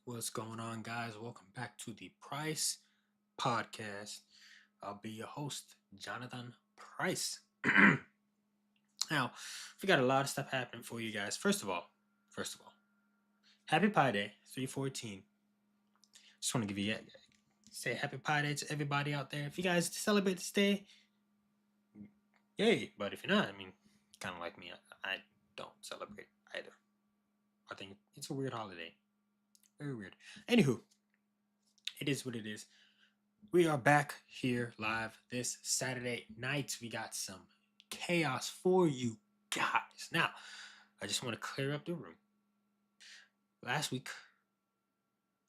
What's going on, guys? Welcome back to the Price Podcast. I'll be your host, Jonathon Pryce. Now, we got a lot of stuff happening for you guys. First of all, Happy Pi Day, 314. Just want to give you say Happy Pi Day to everybody out there. If you guys celebrate this day, yay! But if you're not, kind of like me, I don't celebrate either. I think it's a weird holiday. Very weird. Anywho, it is what it is. We are back here live this Saturday night. We got some chaos for you guys. Now, I just want to clear up the room. Last week,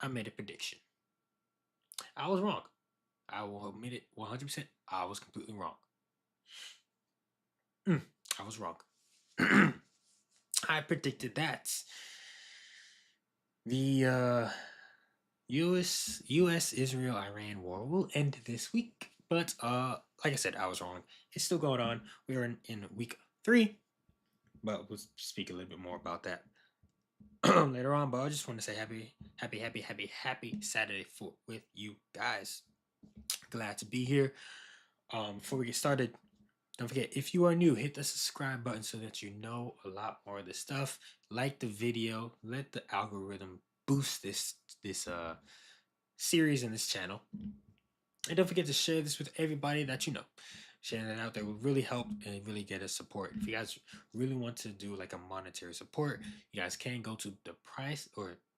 I made a prediction. I was wrong. I will admit it 100%. I was completely wrong. I was wrong. I predicted that the U.S. Israel Iran war will end this week, but like I said, I was wrong. It's still going on. We are in week 3, but we'll speak a little bit more about that later on. But I just want to say happy Saturday with you guys. Glad to be here. Before we get started, don't forget, if you are new, hit the subscribe button so that you know a lot more of this stuff. Like the video, let the algorithm boost this series and this channel. And don't forget to share this with everybody that you know. Sharing that out there will really help and really get us support. If you guys really want to do like a monetary support, you guys can go to the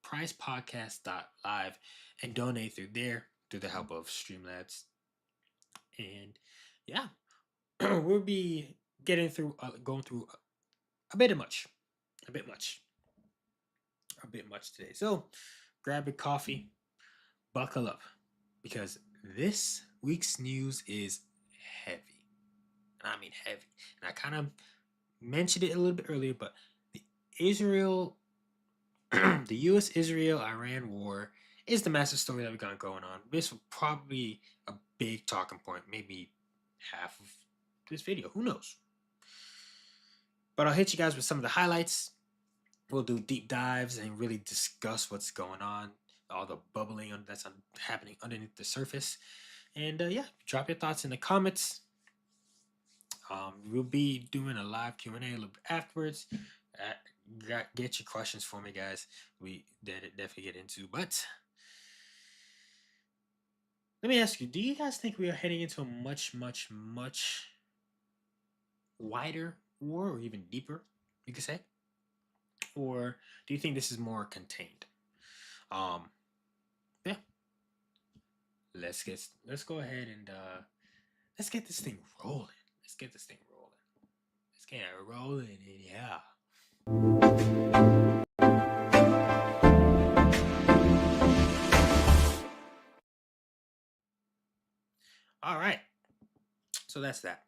pricepodcast.live and donate through there through the help of Streamlabs. And yeah, we'll be going through a bit much today. So grab a coffee, buckle up, because this week's news is heavy. And I mean heavy. And I kind of mentioned it a little bit earlier, but the U.S. Israel Iran war is the massive story that we got going on. This will probably a big talking point, maybe half of this video. Who knows? But I'll hit you guys with some of the highlights. We'll do deep dives and really discuss what's going on, all the bubbling that's happening underneath the surface. And yeah, drop your thoughts in the comments. We'll be doing a live Q&A a little bit afterwards. Get your questions for me, guys. We definitely get into. But let me ask you, do you guys think we are heading into a much wider war, or even deeper, you could say? Or do you think this is more contained? Yeah. Let's go ahead and let's get this thing rolling. Let's get it rolling, yeah. All right. So that's that.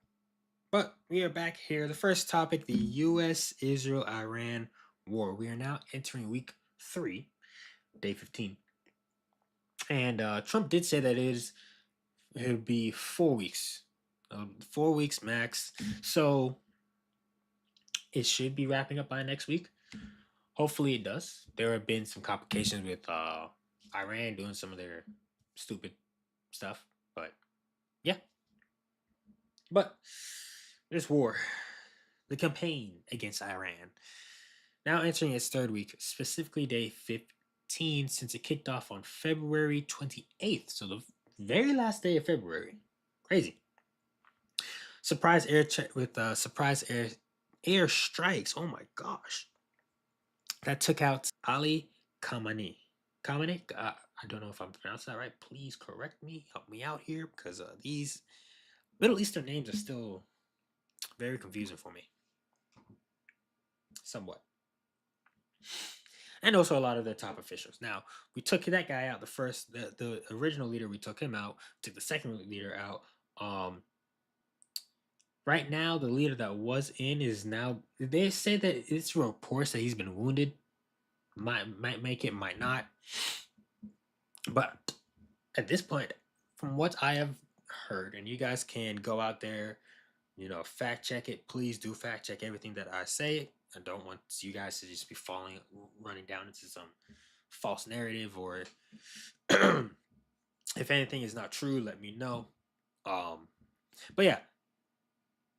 But we are back here. The first topic, the U.S. Israel Iran war. We are now entering week 3, day 15. And Trump did say that it'll be 4 weeks. 4 weeks max. So it should be wrapping up by next week. Hopefully it does. There have been some complications with Iran doing some of their stupid stuff. But yeah. But this war, the campaign against Iran, now entering its 3rd week, specifically day 15, since it kicked off on February 28th. So the very last day of February. Crazy. Surprise air check with surprise air strikes. Oh my gosh. That took out Ali Khamenei. I don't know if I'm pronouncing that right. Please correct me. Help me out here, because these Middle Eastern names are still very confusing for me. Somewhat. And also a lot of their top officials. Now, we took that guy out, the original leader, we took him out, took the second leader out. Right now, the leader that was in is now, they say that it's reports that he's been wounded. Might make it, might not. But at this point, from what I have heard, and you guys can go out there, fact check it. Please do fact check everything that I say. I don't want you guys to just be running down into some false narrative, or if anything is not true, let me know. But yeah,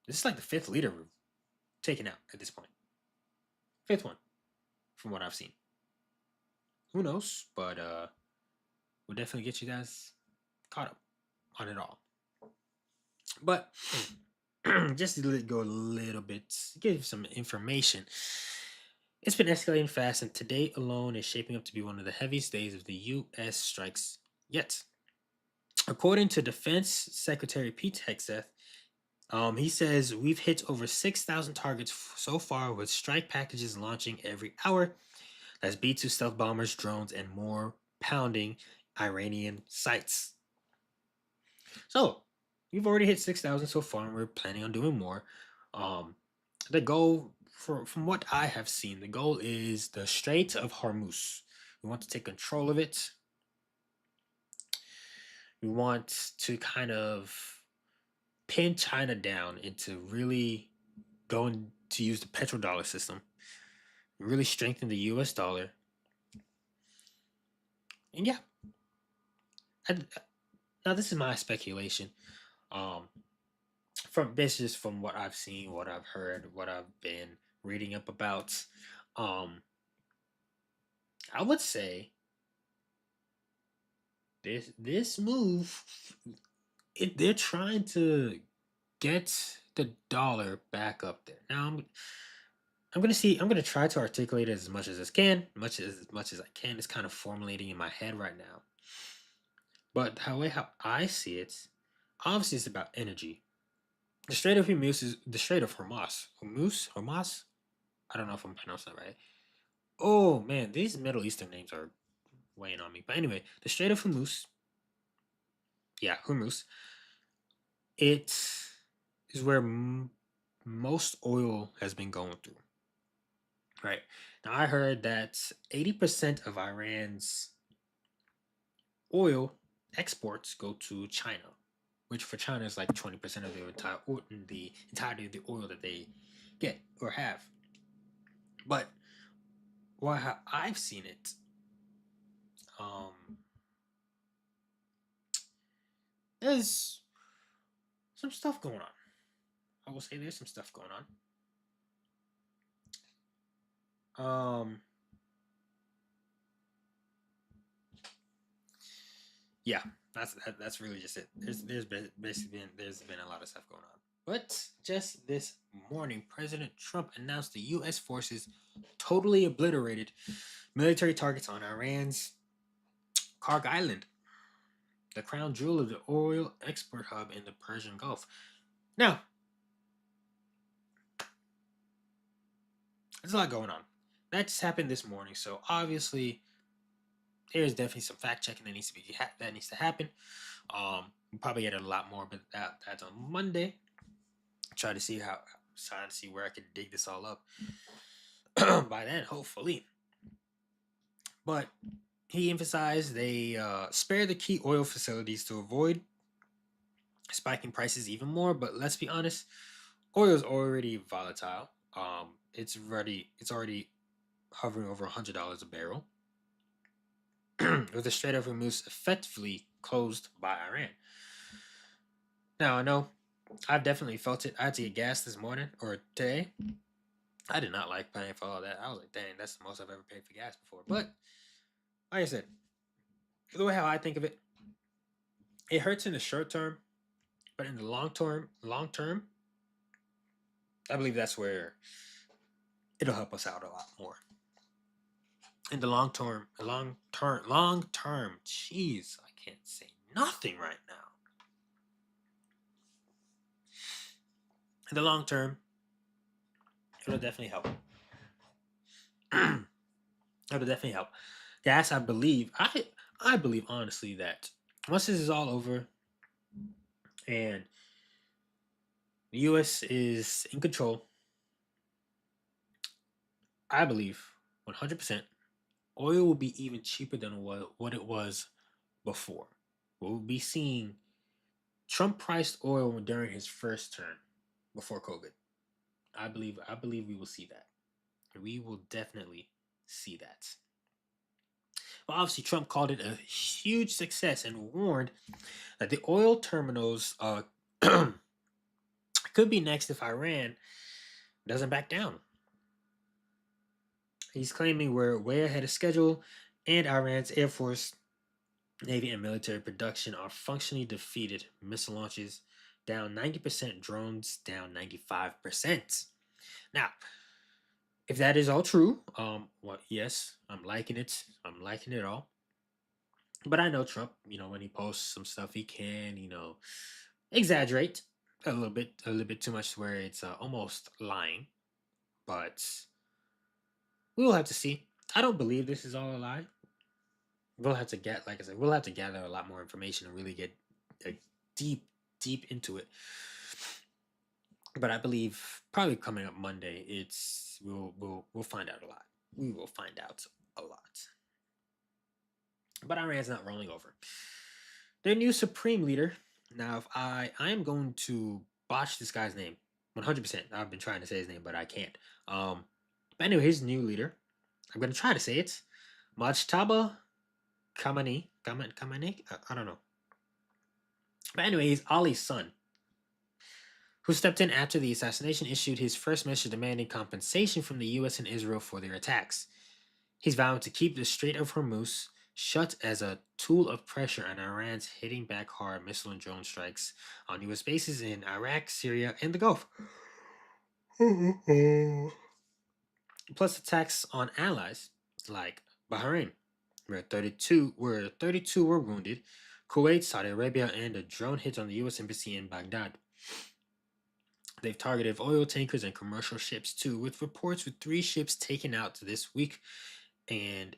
this is like the fifth leader we've taken out at this point. Fifth one, from what I've seen. Who knows? But we'll definitely get you guys caught up on it all. But just to let go a little bit, give you some information. It's been escalating fast, and today alone is shaping up to be one of the heaviest days of the U.S. strikes yet. According to Defense Secretary Pete Hegseth, he says we've hit over 6,000 targets so far, with strike packages launching every hour. That's B-2 stealth bombers, drones, and more pounding Iranian sites. So we've already hit 6,000 so far, and we're planning on doing more. The goal, from what I have seen, the goal is the Strait of Hormuz. We want to take control of it. We want to kind of pin China down into really going to use the petrodollar system, really strengthen the US dollar. And yeah, now this is my speculation. From this is from what I've seen, what I've heard, what I've been reading up about. I would say this move, they're trying to get the dollar back up there. Now I'm gonna try to articulate it as much as I can, much as I can. It's kind of formulating in my head right now. But how I see it, obviously it's about energy. The Strait of Hormuz is the Strait of Hormuz. Hormuz. I don't know if I'm pronouncing that right. Oh man, these Middle Eastern names are weighing on me. But anyway, the Strait of Hormuz. Yeah, Hormuz. It is where most oil has been going through. Right. Now, I heard that 80% of Iran's oil exports go to China, which for China is like 20% of the entirety of the oil that they get or have. But how I've seen it, um, there's some stuff going on. I will say there's some stuff going on. Yeah, that's really just it. There's basically been a lot of stuff going on. But just this morning, President Trump announced the U.S. forces totally obliterated military targets on Iran's Karg Island, the crown jewel of the oil export hub in the Persian Gulf. Now, there's a lot going on. That just happened this morning, so obviously there's definitely some fact checking that needs to happen. We'll probably get a lot more, but that's on Monday. Try to see where I can dig this all up by then, hopefully. But he emphasized they spare the key oil facilities to avoid spiking prices even more. But let's be honest, oil is already volatile. It's already hovering over $100 a barrel, with the Strait of Hormuz effectively closed by Iran. Now I know I've definitely felt it. I had to get gas this morning or today. I did not like paying for all that. I was like, dang, that's the most I've ever paid for gas before. But like I said, the way how I think of it, it hurts in the short term, but in the long term, I believe that's where it'll help us out a lot more. In the long term, jeez, I can't say nothing right now. In the long term, it'll definitely help. It'll definitely help. Gas, I believe, I believe honestly that once this is all over and the U.S. is in control, I believe 100% oil will be even cheaper than what it was before. We'll be seeing Trump priced oil during his first term before COVID. I believe we will see that. We will definitely see that. But obviously, Trump called it a huge success and warned that the oil terminals could be next if Iran doesn't back down. He's claiming we're way ahead of schedule, and Iran's Air Force, Navy, and military production are functionally defeated. Missile launches down 90%, drones down 95%. Now, if that is all true, well, yes, I'm liking it. I'm liking it all. But I know Trump, when he posts some stuff, he can, exaggerate a little bit too much, to where it's almost lying. But we will have to see. I don't believe this is all a lie. We'll have to get, like I said, we'll have to gather a lot more information and really get deep, deep into it. But I believe probably coming up Monday, we'll find out a lot. We will find out a lot. But Iran's not rolling over. Their new supreme leader. Now, if I am going to botch this guy's name, 100%. I've been trying to say his name, but I can't. But anyway, his new leader. I'm gonna try to say it. Majtaba Kamani. Kamani? I don't know. But anyway, he's Ali's son, who stepped in after the assassination, issued his first message demanding compensation from the US and Israel for their attacks. He's vowing to keep the Strait of Hormuz shut as a tool of pressure on Iran's hitting back hard missile and drone strikes on US bases in Iraq, Syria, and the Gulf. Plus attacks on allies like Bahrain, where 32 were wounded, Kuwait, Saudi Arabia, and a drone hit on the US embassy in Baghdad. They've targeted oil tankers and commercial ships too, with reports of 3 ships taken out this week. And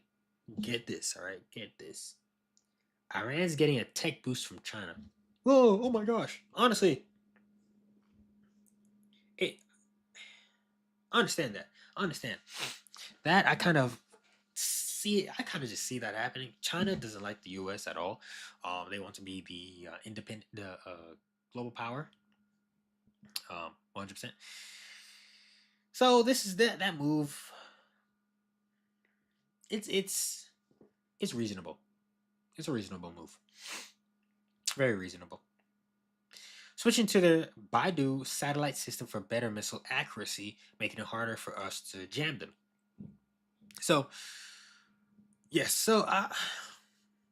get this, all right, get this. Iran's getting a tech boost from China. Whoa, oh my gosh. Honestly, I understand that. I understand. That I kind of just see that happening. China doesn't like the US at all. They want to be the independent, the global power. 100%. So this is that move. It's reasonable. It's a reasonable move. Very reasonable. Switching to the Baidu satellite system for better missile accuracy, making it harder for us to jam them. So, yes,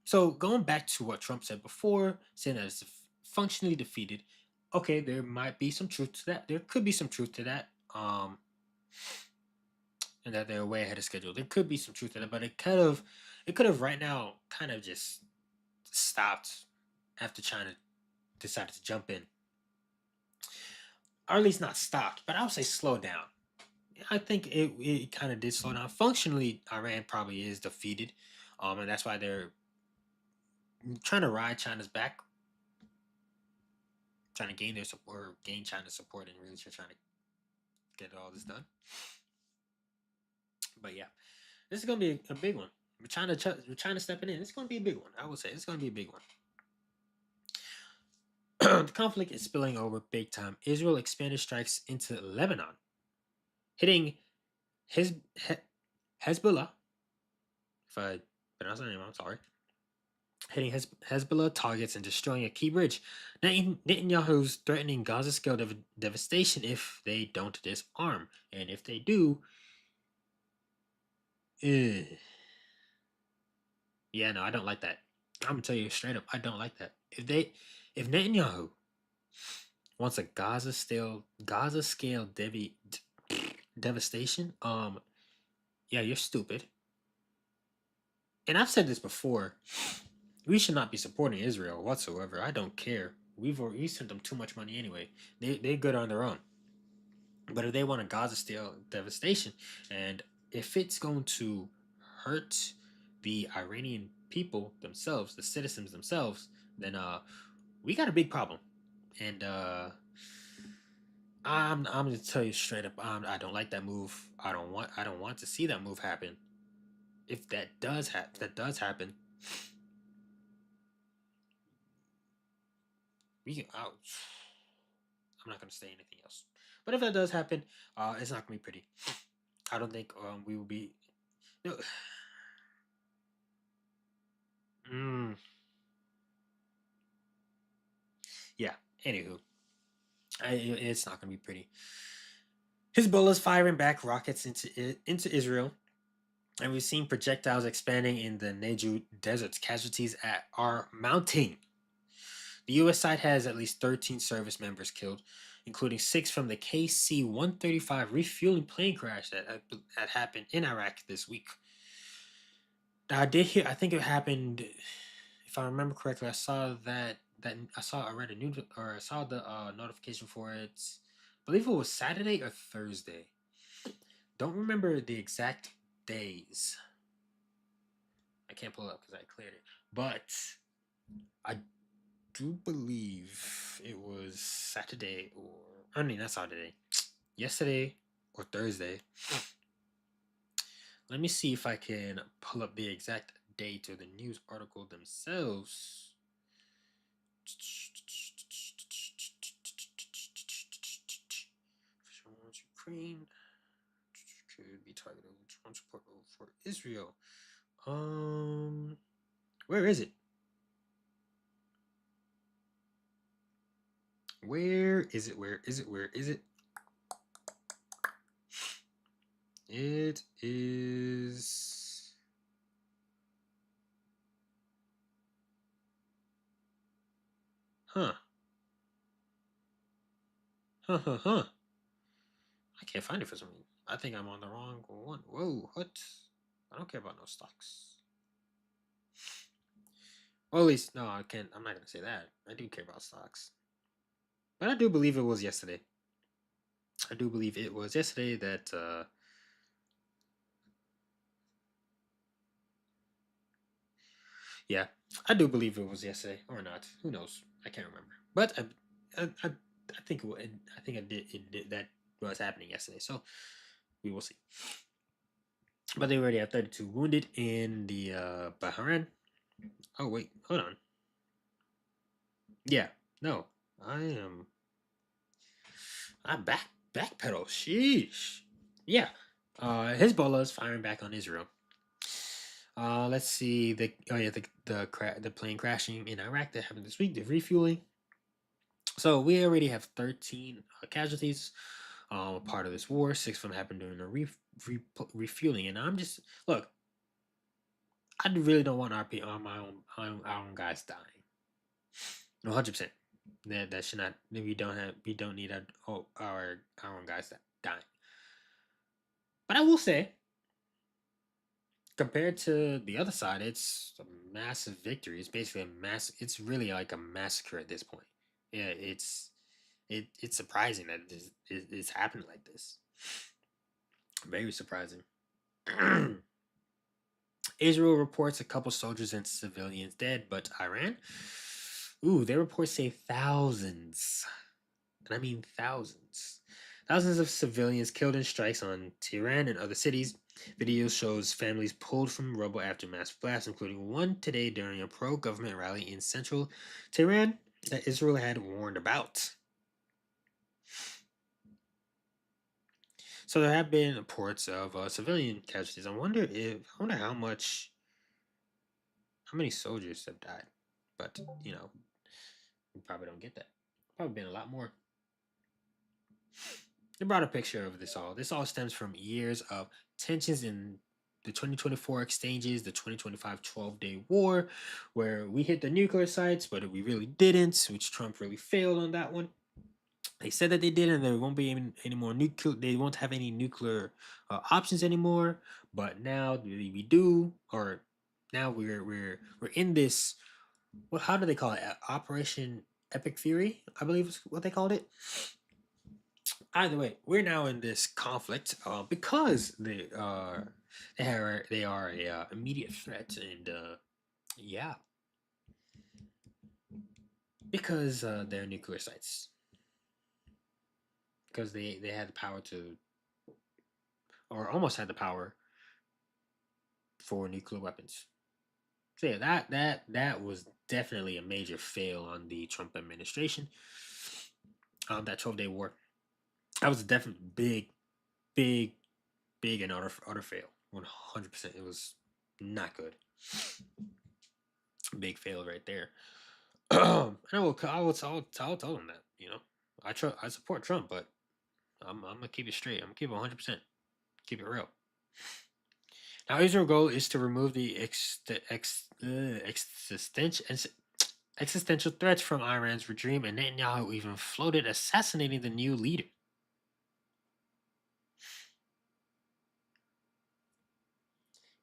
so going back to what Trump said before, saying that it's functionally defeated. Okay, there might be some truth to that. There could be some truth to that. And that they're way ahead of schedule. There could be some truth to that, but it could have right now kind of just stopped after China decided to jump in, or at least not stopped, but I would say slow down. I think it kind of did slow down. Functionally, Iran probably is defeated, and that's why they're trying to ride China's back, trying to gain their support, gain China's support, and really trying to get all this done. But yeah, this is gonna be a big one. We're China stepping in. It's gonna be a big one. I would say it's gonna be a big one. The conflict is spilling over big time. Israel expanded strikes into Lebanon, hitting Hezbollah. If I pronounce the name, I'm sorry. Hitting Hezbollah targets and destroying a key bridge. Netanyahu's threatening Gaza scale devastation if they don't disarm. And if they do, yeah, no, I don't like that. I'm gonna tell you straight up, I don't like that. If Netanyahu wants a Gaza scale devastation, yeah, you're stupid. And I've said this before. We should not be supporting Israel whatsoever. I don't care. We sent them too much money anyway. They're good on their own. But if they want a Gaza scale devastation, and if it's going to hurt the Iranian people themselves, the citizens themselves, then we got a big problem. And I'm gonna tell you straight up, I don't like that move. I don't want to see that move happen. If that does happen, we can. I'm not gonna say anything else. But if that does happen, it's not gonna be pretty. I don't think we will be. No, Yeah. Anywho, it's not gonna be pretty. Hezbollah is firing back rockets into Israel, and we've seen projectiles expanding in the Negev deserts. Casualties are mounting. The U.S. side has at least 13 service members killed, including 6 from the KC-135 refueling plane crash that happened in Iraq this week. Now, I did hear. I think it happened. If I remember correctly, I saw I read a news or I saw the notification for it. I believe it was Saturday or Thursday. Don't remember the exact days. I can't pull it up because I cleared it, but I do believe it was Saturday or I mean not Saturday, yesterday or Thursday. Let me see if I can pull up the exact date or the news article themselves. Ukraine could be targeted with drone support for Israel. Where is it? Where is it? Where is it? Where is it? It is. Huh. Huh, huh, huh. I can't find it for some reason. I think I'm on the wrong one. Whoa, what? I don't care about no stocks. Well, at least, no, I can't. I'm not going to say that. I do care about stocks. But I do believe it was yesterday. I do believe it was yesterday that. Yeah, I do believe it was yesterday or not. Who knows? I can't remember. But I think I think it did that was happening yesterday. So we will see. But they already have 32 wounded in the Bahrain. Oh wait, hold on. Yeah, no, I am. I'm backpedal. Sheesh. Yeah, Hezbollah is firing back on Israel. Let's see the plane crashing in Iraq that happened this week. The refueling. So we already have 13 casualties. Part of this war. 6 of them happened during the refueling, and I'm just look. I really don't want our own guys dying. 100%. That should not. We don't need our own guys dying. But I will say, compared to the other side, it's a massive victory. It's basically a mass. It's really like a massacre at this point. Yeah, it's surprising that it's happened like this. Very surprising. Israel reports a couple soldiers and civilians dead, but Iran, their reports say thousands, and I mean thousands. Thousands of civilians killed in strikes on Tehran and other cities. Video shows families pulled from rubble after mass blasts, including one today during a pro-government rally in central Tehran that Israel had warned about. So there have been reports of civilian casualties. I wonder how many soldiers have died, but we probably don't get that. Probably been a lot more. They brought a picture of this all. This all stems from years of tensions in the 2024 exchanges, the 2025 12-day war, where we hit the nuclear sites, but we really didn't, which Trump really failed on that one. They said that they did, and there won't be any more nuclear. They won't have any nuclear options anymore. But now we do, or now we're in this. Well, how do they call it? Operation Epic Fury, I believe is what they called it. Either way, we're now in this conflict because they are a immediate threat, and yeah, because they're nuclear sites, because they had the power to, or almost had the power for nuclear weapons. So yeah, that was definitely a major fail on the Trump administration. That 12-day war, that was a definitely big, big and utter fail. 100%. It was not good. Big fail right there. And I'll tell them that, I support Trump, but I'm gonna keep it straight. I'm gonna keep it 100%. Keep it real. Now, Israel's goal is to remove the existential threats from Iran's regime, and Netanyahu even floated assassinating the new leader.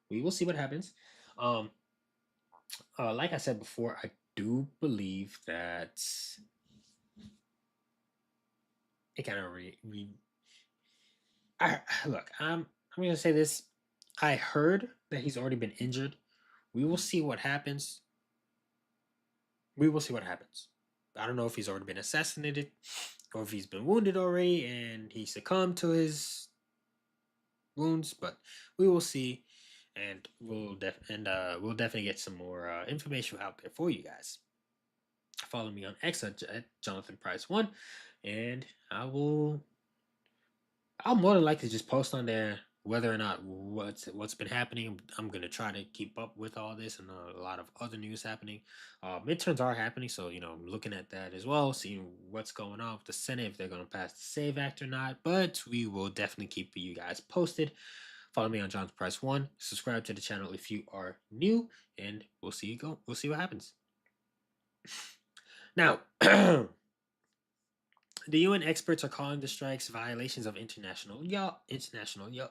We will see what happens. Um, like I said before, I do believe that it kind of look. I'm gonna say this. I heard that he's already been injured. We will see what happens. We will see what happens. I don't know if he's already been assassinated or if he's been wounded already and he succumbed to his wounds, but we will see, and we'll definitely get some more information out there for you guys. Follow me on X at Jonathon Pryce 1, and I'll more than likely just post on there whether or not what's been happening. I'm gonna try to keep up with all this and a lot of other news happening. Midterms are happening, so I'm looking at that as well, seeing what's going on with the Senate, if they're gonna pass the Save Act or not. But we will definitely keep you guys posted. Follow me on John's Price One. Subscribe to the channel if you are new, and we'll see you go. We'll see what happens. Now. The UN experts are calling the strikes violations of international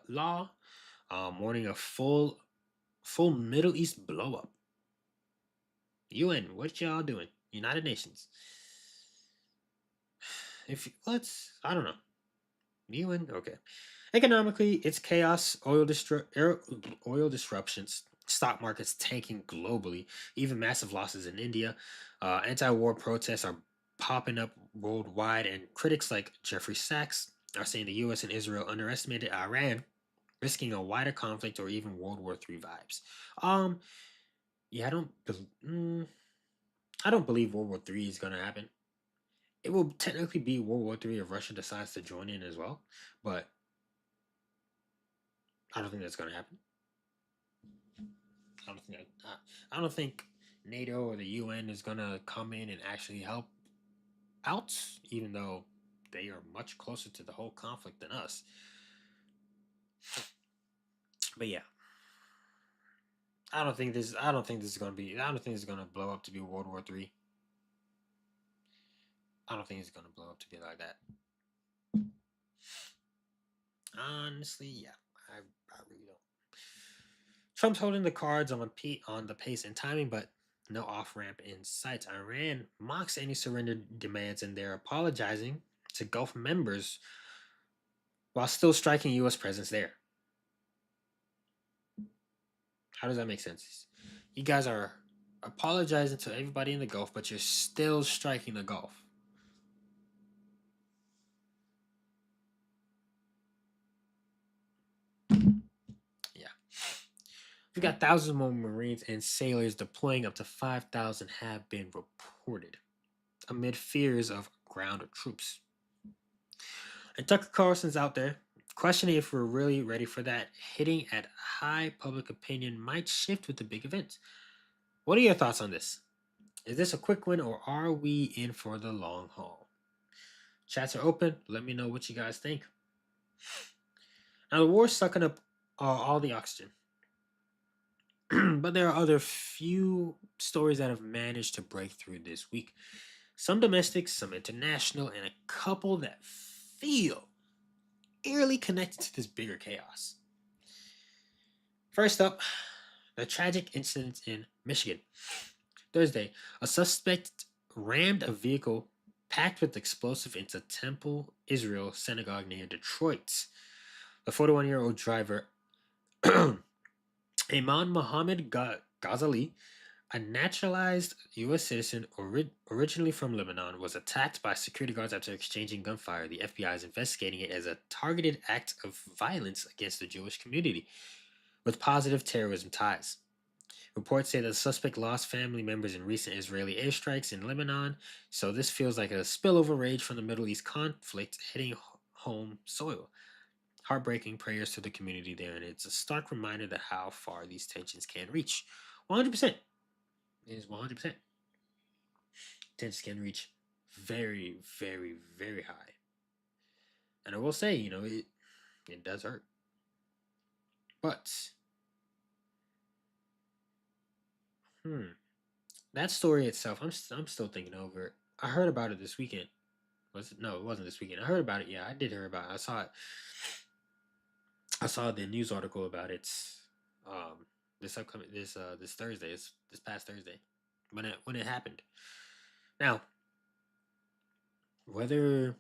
law, warning a full Middle East blowup. UN, what y'all doing? United Nations. I don't know. UN, okay. Economically, it's chaos, oil disruptions, stock markets tanking globally, even massive losses in India. Anti-war protests are popping up worldwide, and critics like Jeffrey Sachs are saying the U.S. and Israel underestimated Iran, risking a wider conflict or even World War III vibes. Yeah, I don't believe World War III is gonna happen. It will technically be World War III if Russia decides to join in as well, but I don't think that's gonna happen. I don't think NATO or the UN is gonna come in and actually help out, even though they are much closer to the whole conflict than us. But yeah, I don't think this is gonna blow up to be World War III. I don't think it's gonna blow up to be like that. Honestly, yeah, I really don't. Trump's holding the cards on the pace and timing, but no off ramp in sight. Iran mocks any surrender demands, and they're apologizing to Gulf members while still striking U.S. presence there. How does that make sense? You guys are apologizing to everybody in the Gulf, but you're still striking the Gulf. Yeah. We've got thousands more Marines and sailors deploying. Up to 5,000 have been reported amid fears of ground troops. And Tucker Carlson's out there questioning if we're really ready for that. Hitting at high public opinion might shift with the big event. What are your thoughts on this? Is this a quick win, or are we in for the long haul? Chats are open. Let me know what you guys think. Now, the war's sucking up all the oxygen. But there are other few stories that have managed to break through this week. Some domestic, some international, and a couple that feel eerily connected to this bigger chaos. First up, the tragic incident in Michigan. Thursday, a suspect rammed a vehicle packed with explosive into Temple Israel synagogue near Detroit. The 41-year-old driver, Iman Mohammed Ghazali, a naturalized U.S. citizen originally from Lebanon, was attacked by security guards after exchanging gunfire. The FBI is investigating it as a targeted act of violence against the Jewish community with positive terrorism ties. Reports say that the suspect lost family members in recent Israeli airstrikes in Lebanon, so this feels like a spillover rage from the Middle East conflict hitting home soil. Heartbreaking prayers to the community there, and it's a stark reminder that how far these tensions can reach. 100%. It is 100%. tensions can reach very, very, very high. And I will say, it does hurt. But that story itself, I'm still thinking over it. I heard about it this weekend. Was it? No, it wasn't this weekend. I heard about it. Yeah, I did hear about it. I saw it. I saw the news article about it. Um, this Thursday, this past Thursday, when it happened. Now, whether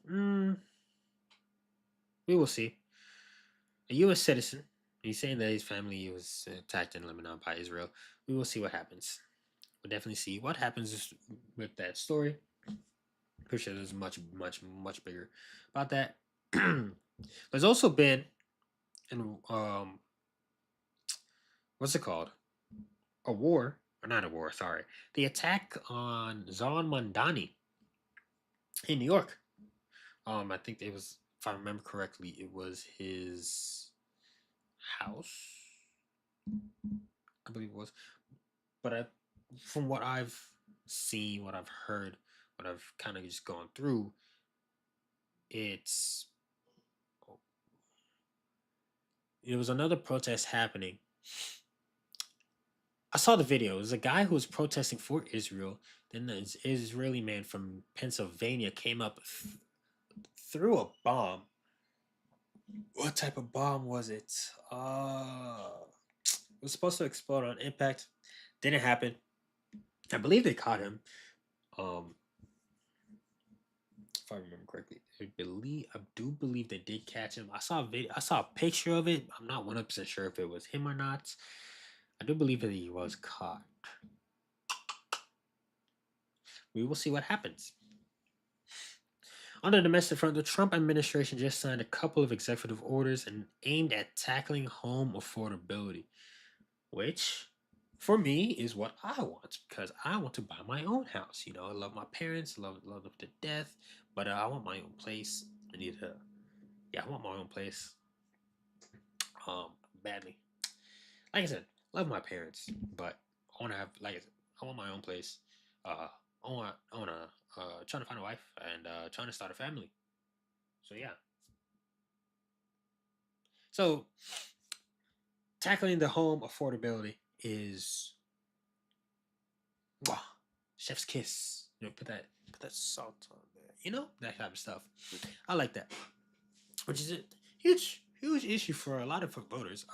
we will see. A U.S. citizen. He's saying that his family was attacked in Lebanon by Israel. We will see what happens. We'll definitely see what happens with that story. Pretty sure there's much, much, much bigger about that. There's also been, and what's it called? A war, or not a war? Sorry, the attack on Zon Mandani in New York. I think it was, if I remember correctly, it was his house. I believe it was, but from what I've seen, what I've heard, what I've kind of just gone through, it was another protest happening. I saw the video. It was a guy who was protesting for Israel. Then the Israeli man from Pennsylvania came up, threw a bomb. What type of bomb was it? It was supposed to explode on impact. Didn't happen. I believe they caught him. If I remember correctly, I do believe they did catch him. I saw a video. I saw a picture of it. I'm not 100% sure if it was him or not. I do believe that he was caught. We will see what happens. On the domestic front, the Trump administration just signed a couple of executive orders and aimed at tackling home affordability, which for me is what I want, because I want to buy my own house. I love my parents, love them to death, but I want my own place. I want my own place. Badly. Like I said, love my parents, but I want to have, like I said, I want my own place. I want to trying to find a wife and trying to start a family. So yeah. So tackling the home affordability is, wow, chef's kiss. Put that salt on there. That type of stuff. I like that, which is a huge issue for a lot of voters,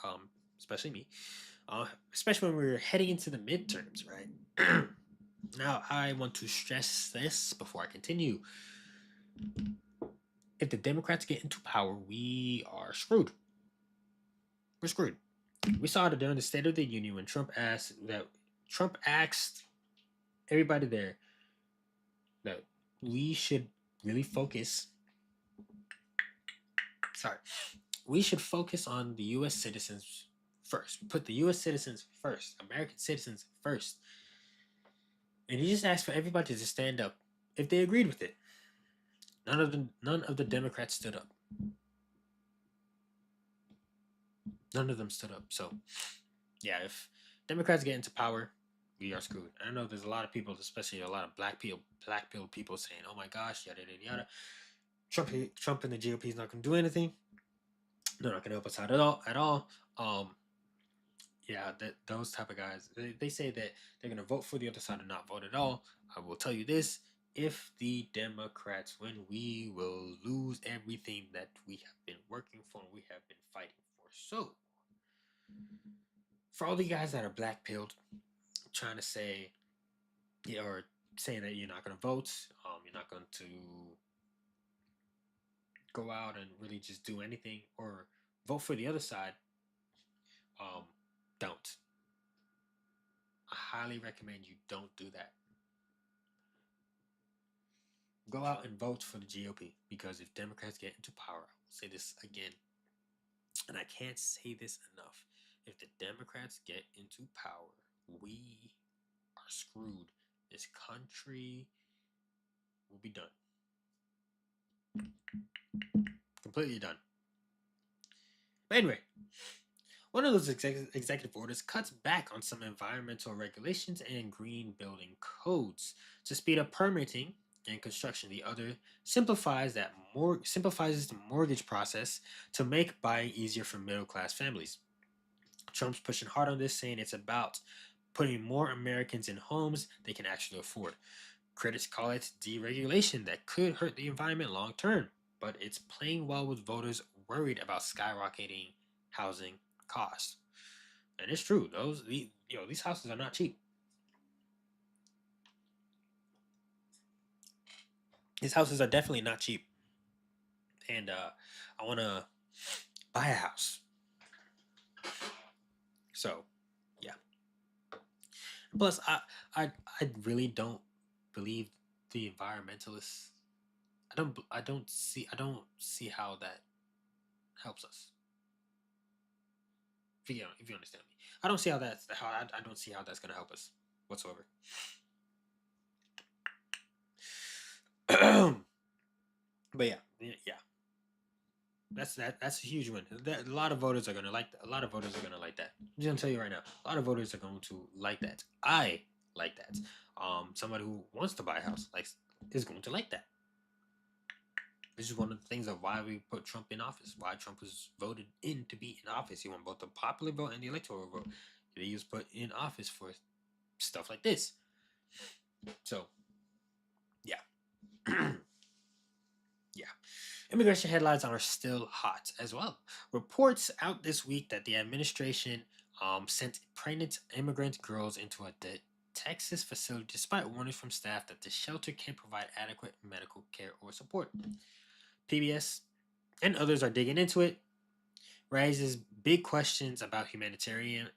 especially me, especially when we're heading into the midterms, right? Now, I want to stress this before I continue. If the Democrats get into power, we are screwed. We're screwed. We saw it during the State of the Union when Trump asked everybody there that we should really focus. We should focus on the U.S. citizens first. Put the U.S. citizens first, American citizens first. And he just asked for everybody to stand up if they agreed with it. None of the Democrats stood up. None of them stood up. So, yeah, if Democrats get into power, we are screwed. I know there's a lot of people, especially a lot of black pill people saying, "Oh my gosh, yada yada yada." Trump and the GOP is not going to do anything. They're not going to help us out at all. Yeah, those type of guys, they say that they're going to vote for the other side and not vote at all. I will tell you this: if the Democrats win, we will lose everything that we have been working for and we have been fighting for. So, for all the guys that are black pilled, trying to say, or saying that you're not going to vote, you're not going to go out and really just do anything or vote for the other side, don't. I highly recommend you don't do that. Go out and vote for the GOP, because if Democrats get into power, I will say this again, and I can't say this enough. If the Democrats get into power, we are screwed. This country will be done. Completely done. But anyway, One of those executive orders cuts back on some environmental regulations and green building codes to speed up permitting and construction. The other simplifies the mortgage process to make buying easier for middle class families. Trump's pushing hard on this, saying it's about putting more Americans in homes they can actually afford. Critics call it deregulation that could hurt the environment long term, but it's playing well with voters worried about skyrocketing housing costs. And it's true; these houses are not cheap. These houses are definitely not cheap, and I want to buy a house. So yeah. Plus, I really don't believe the environmentalists. I don't see how that helps us. If you understand me, I don't see how that's how I don't see how that's gonna help us whatsoever. But yeah, that's a huge one. A lot of voters are gonna like that. A lot of voters are gonna like that. I'm just gonna tell you right now. A lot of voters are going to like that. I like that. Somebody who wants to buy a house is going to like that. This is one of the things of why we put Trump in office. Why Trump was voted in to be in office. He won both the popular vote and the electoral vote. He was put in office for stuff like this. So yeah. Yeah. Immigration headlines are still hot as well. Reports out this week that the administration sent pregnant immigrant girls into a Texas facility despite warnings from staff that the shelter can't provide adequate medical care or support. PBS and others are digging into it, raises big questions about humanitarian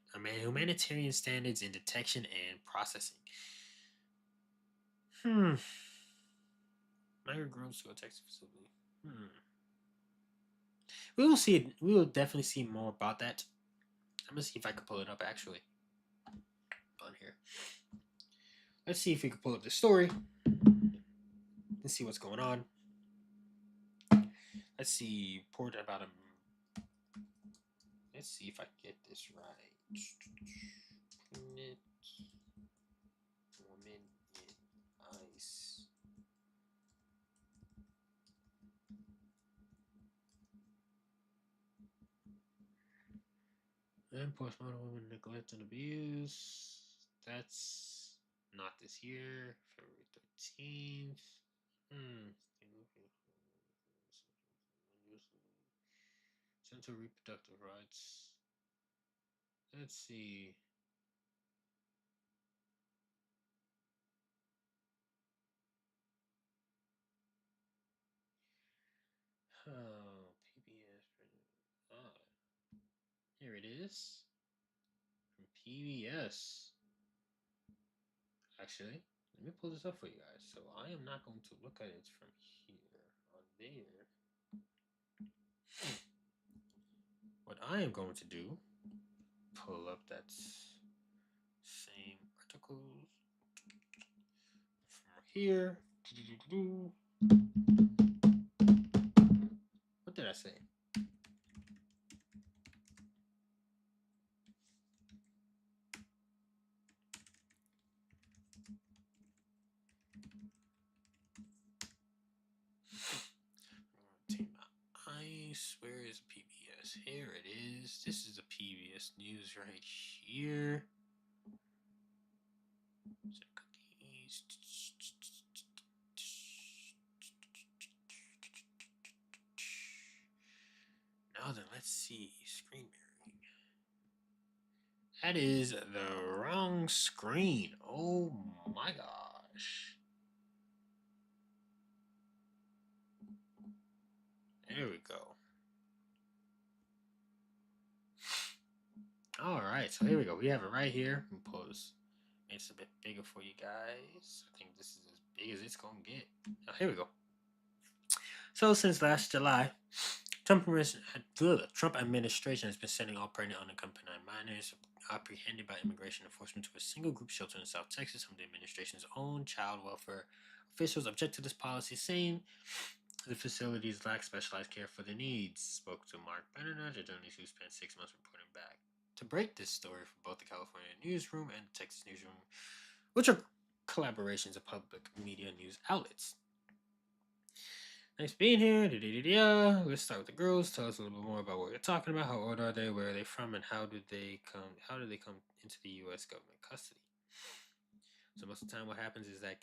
standards in detection and processing. Hmm. Migrant girls to a Texas facility. Hmm. We will see. We will definitely see more about that. I'm gonna see if I can pull it up actually on here. Let's see if we can pull up the story and see what's going on. Let's see. Report about a. Let's see if I can get this right. Pregnant woman in ice. And postmortem woman neglect and abuse. That's not this year. February 13th. Hmm. Center reproductive rights. Let's see. Oh, PBS. Ah, here it is. From PBS. Actually, let me pull this up for you guys. So I am not going to look at it from here on there. What I am going to do, pull up that same articles from here. What did I say? Take my ice. Where is PBS? Here it is. This is the PBS news right here. Cookies. Now then, let's see. Screen mirroring. That is the wrong screen. Oh my gosh. There we go. All right, so here we go. We have it right here. Pull this. It's a bit bigger for you guys. I think this is as big as it's gonna get. Now, here we go. So since last July, Trump administration has been sending all pregnant unaccompanied minors apprehended by immigration enforcement to a single group shelter in South Texas. Some of the administration's own child welfare officials object to this policy, saying the facilities lack specialized care for their needs. Spoke to Mark Benner, a journalist who spent 6 months reporting back to break this story for both the California Newsroom and the Texas Newsroom, which are collaborations of public media news outlets. Thanks for being here. Let's start with the girls. Tell us a little bit more about what you're talking about. How old are they? Where are they from? And how did they come? How did they come into the U.S. government custody? So most of the time, what happens is that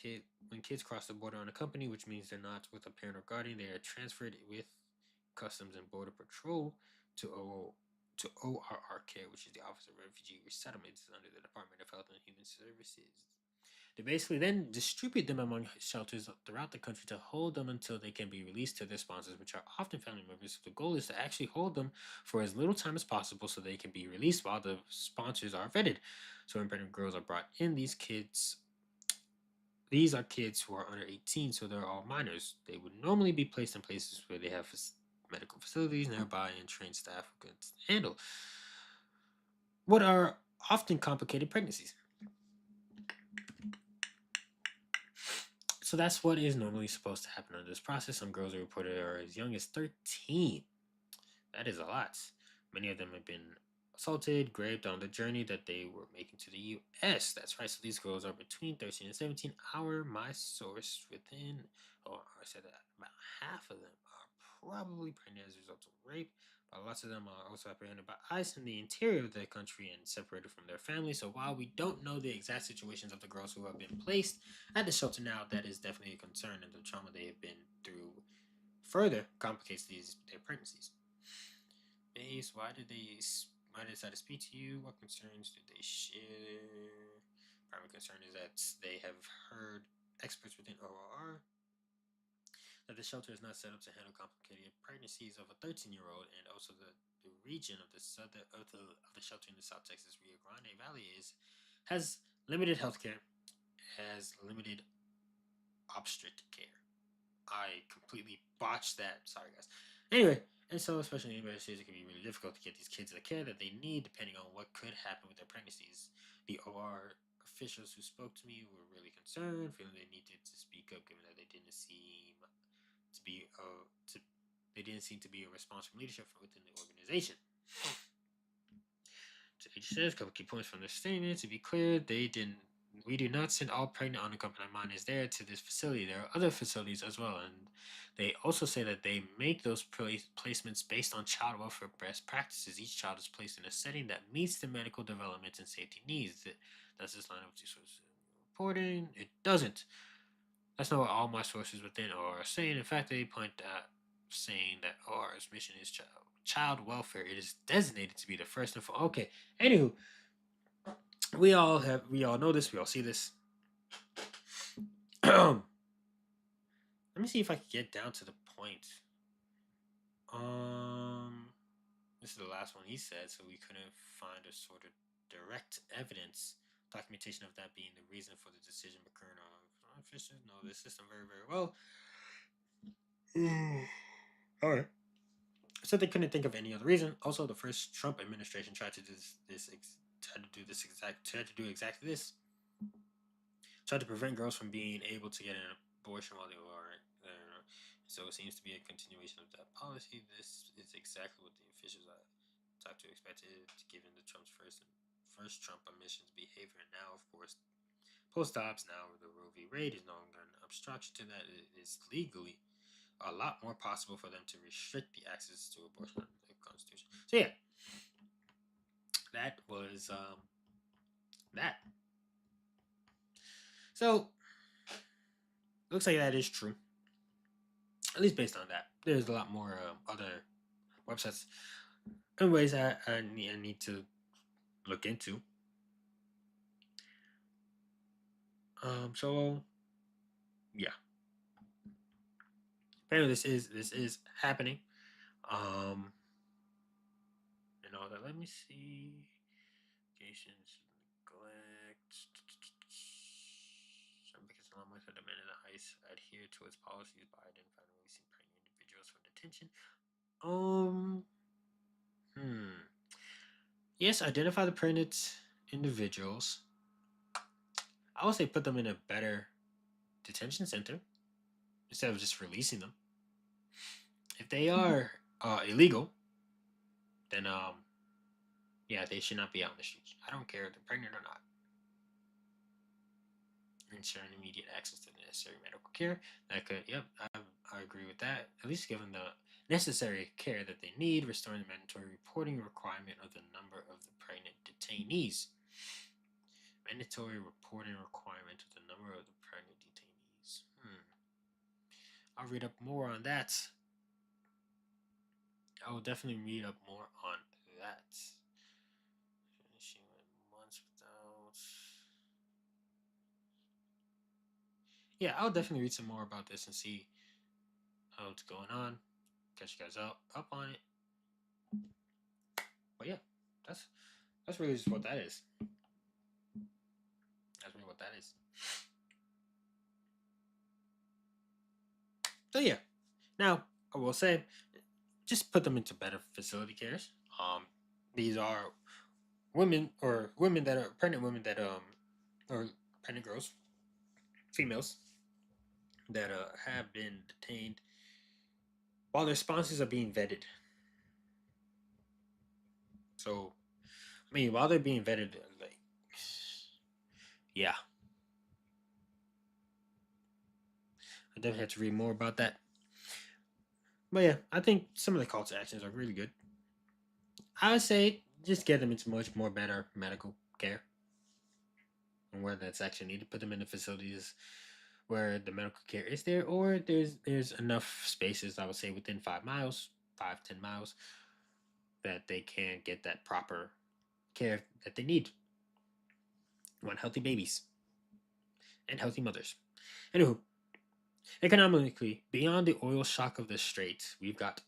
when kids cross the border on a company, which means they're not with a parent or guardian, they are transferred with Customs and Border Patrol to ORR Care, which is the Office of Refugee Resettlements under the Department of Health and Human Services. They basically then distribute them among shelters throughout the country to hold them until they can be released to their sponsors, which are often family members. The goal is to actually hold them for as little time as possible so they can be released while the sponsors are vetted. So when pregnant girls are brought in, these are kids who are under 18, so they're all minors. They would normally be placed in places where they have medical facilities nearby and trained staff who can handle what are often complicated pregnancies. So that's what is normally supposed to happen under this process. Some girls are reported are as young as 13. That is a lot. Many of them have been assaulted, raped on the journey that they were making to the U.S. That's right. So these girls are between 13 and 17. My source within, I said that about half of them are probably pregnant as a result of rape. But lots of them are also apprehended by ICE in the interior of the country and separated from their families. So while we don't know the exact situations of the girls who have been placed at the shelter now, that is definitely a concern, and the trauma they have been through further complicates their pregnancies. Base, why did they decide to speak to you? What concerns did they share? Primary concern is that they have heard experts within ORR that the shelter is not set up to handle complicated pregnancies of a 13-year-old, and also the region of the shelter in the South Texas Rio Grande Valley has limited healthcare, has limited obstetric care. I completely botched that. Sorry, guys. Anyway, and so especially in universities, it can be really difficult to get these kids the care that they need, depending on what could happen with their pregnancies. The OR officials who spoke to me were really concerned, feeling they needed to speak up, given that they didn't seem to be a response from leadership from within the organization. So it says a couple key points from their statement. To be clear, we do not send all pregnant unaccompanied minors there to this facility. There are other facilities as well, and they also say that they make those placements based on child welfare best practices. Each child is placed in a setting that meets the medical development and safety needs. Does this line up with your sources reporting? It doesn't. That's not what all my sources within OR are saying. In fact, they point out saying that OR's mission is child welfare. It is designated to be the first and foremost. Okay. Anywho, we all know this. We all see this. Let me see if I can get down to the point. This is the last one he said, so we couldn't find a sort of direct evidence, documentation of that being the reason for the decision occurring on officials know the system very, very well. All right. So they couldn't think of any other reason. Also, the first Trump administration tried to do exactly this. Tried to prevent girls from being able to get an abortion while they were there. So it seems to be a continuation of that policy. This is exactly what the officials are type to expect, given the first Trump administration's behavior. And now, of course, post-ops, now the Roe v. Wade is no longer an obstruction to that. It is legally a lot more possible for them to restrict the access to abortion under the Constitution. So yeah, that was that. So looks like that is true, at least based on that. There's a lot more other websites and ways that I need to look into. So yeah, apparently this is happening. And all that. Let me see. Allegations, neglect. Some because lawmakers have demanded that ICE adhere to its policies by identifying and releasing pregnant individuals for detention. Yes, identify the pregnant individuals. I would say put them in a better detention center instead of just releasing them. If they are illegal, then Yeah, they should not be out in the streets. I don't care if they're pregnant or not. Ensuring immediate access to the necessary medical care. That could, yep, I agree with that. At least give them the necessary care that they need, restoring the mandatory reporting requirement of the number of the pregnant detainees. Mandatory reporting requirement of the number of the pregnant detainees. I'll read up more on that. I will definitely read up more on that. Finishing months without. Yeah, I'll definitely read some more about this and see how it's going on. Catch you guys up on it. But yeah, that's really just what that is. That's really what that is. So yeah, now I will say, just put them into better facility cares. These are women that are pregnant women that or pregnant girls, females that have been detained while their sponsors are being vetted. So I mean, while they're being vetted, like, yeah, I definitely have to read more about that. But yeah, I think some of the call to actions are really good. I would say just get them into much more better medical care, and where that's actually needed. Put them in the facilities where the medical care is there, or there's enough spaces. I would say within 5 miles, 5-10 miles, that they can get that proper care that they need. We want healthy babies and healthy mothers. Anywho, economically, beyond the oil shock of the Straits, we've got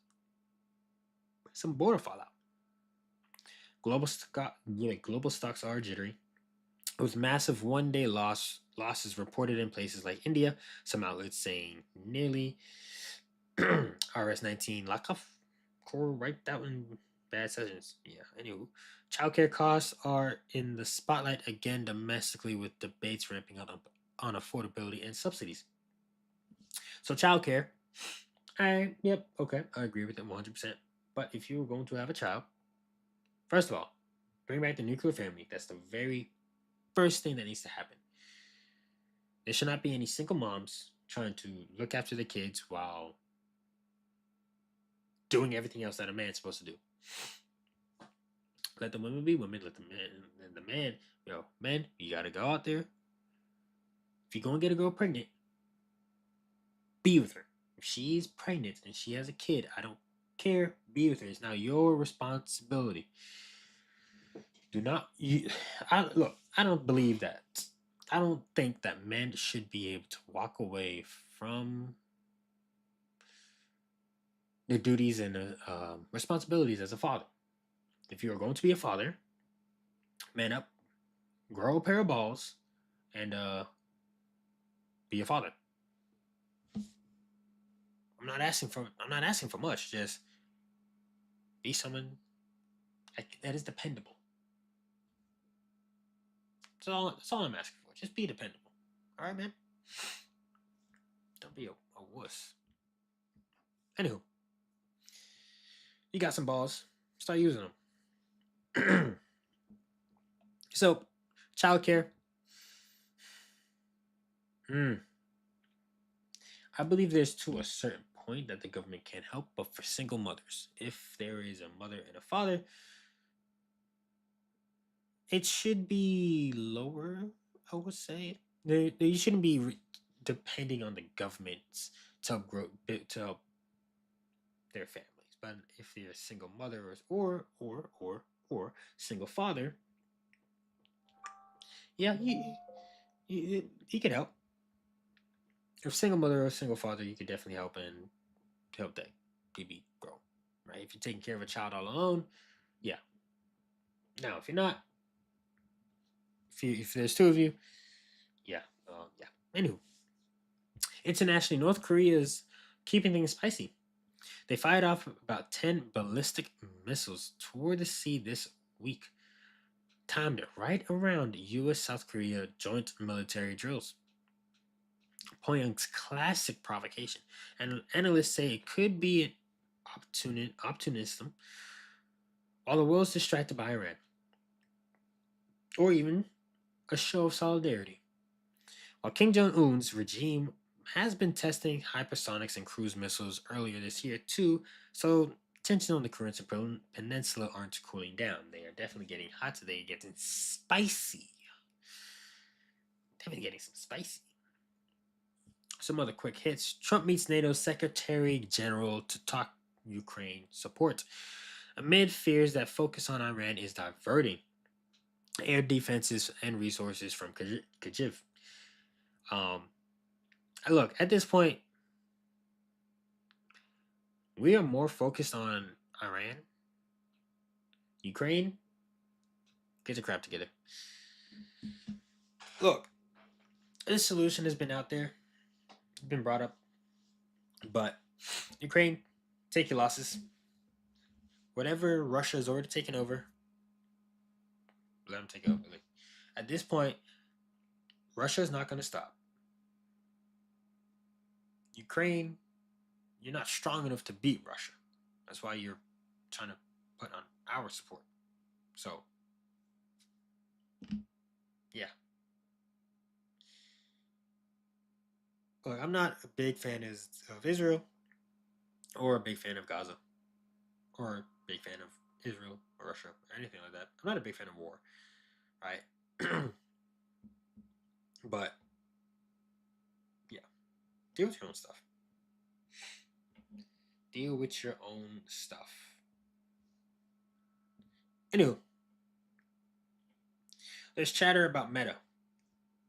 some border fallout. Global stocks are jittery, with massive one-day losses reported in places like India. Some outlets saying nearly RS19 Lakov core right that one bad sessions. Yeah. Anywho, childcare costs are in the spotlight again domestically, with debates ramping up on affordability and subsidies. So childcare, I agree with it 100%. But if you were going to have a child, first of all, bring back the nuclear family. That's the very first thing that needs to happen. There should not be any single moms trying to look after the kids while doing everything else that a man's supposed to do. Let the women be women. Let the man and the man, men, you gotta go out there. If you're gonna get a girl pregnant, be with her. If she's pregnant and she has a kid, I don't care. Be with her. It's now your responsibility. Do not you? Look. I don't believe that. I don't think that men should be able to walk away from their duties and responsibilities as a father. If you are going to be a father, man up, grow a pair of balls, and be a father. I'm not asking for much. Just be someone that is dependable. That's all I'm asking for. Just be dependable. All right, man. Don't be a wuss. Anywho, you got some balls. Start using them. So, childcare. Hmm. I believe there's to a certain point that the government can help, but for single mothers, if there is a mother and a father, it should be lower. I would say they shouldn't be depending on the government to help to help their families. But if they're a single mother or single father, yeah, he could help. If single mother or single father, you could definitely help and help that baby grow. Right? If you're taking care of a child all alone, yeah. Now, if you're not, if there's two of you, yeah, yeah. Anywho, internationally, North Korea is keeping things spicy. They fired off about 10 ballistic missiles toward the sea this week, timed right around U.S. South Korea joint military drills. Pyongyang's classic provocation, and analysts say it could be an opportunism while the world's distracted by Iran. or even a show of solidarity. While Kim Jong un's regime has been testing hypersonics and cruise missiles earlier this year, too, so tensions on the Korean Peninsula aren't cooling down. They are definitely getting hot, so they're getting spicy. Definitely getting some spicy. Some other quick hits. Trump meets NATO Secretary General to talk Ukraine support. Amid fears that focus on Iran is diverting air defenses and resources from Kyiv. Um, look, at this point, we are more focused on Iran. Ukraine, get your crap together. Look, this solution has been out there, been brought up, but Ukraine, take your losses. Whatever Russia has already taken over, let them take over. Like, at this point, Russia is not going to stop. Ukraine, you're not strong enough to beat Russia. That's why you're trying to put on our support. So, yeah. Look, I'm not a big fan of Israel or a big fan of Gaza or a big fan of Israel or Russia or anything like that. I'm not a big fan of war, right? But yeah, deal with your own stuff. Deal with your own stuff. Anywho, there's chatter about Meta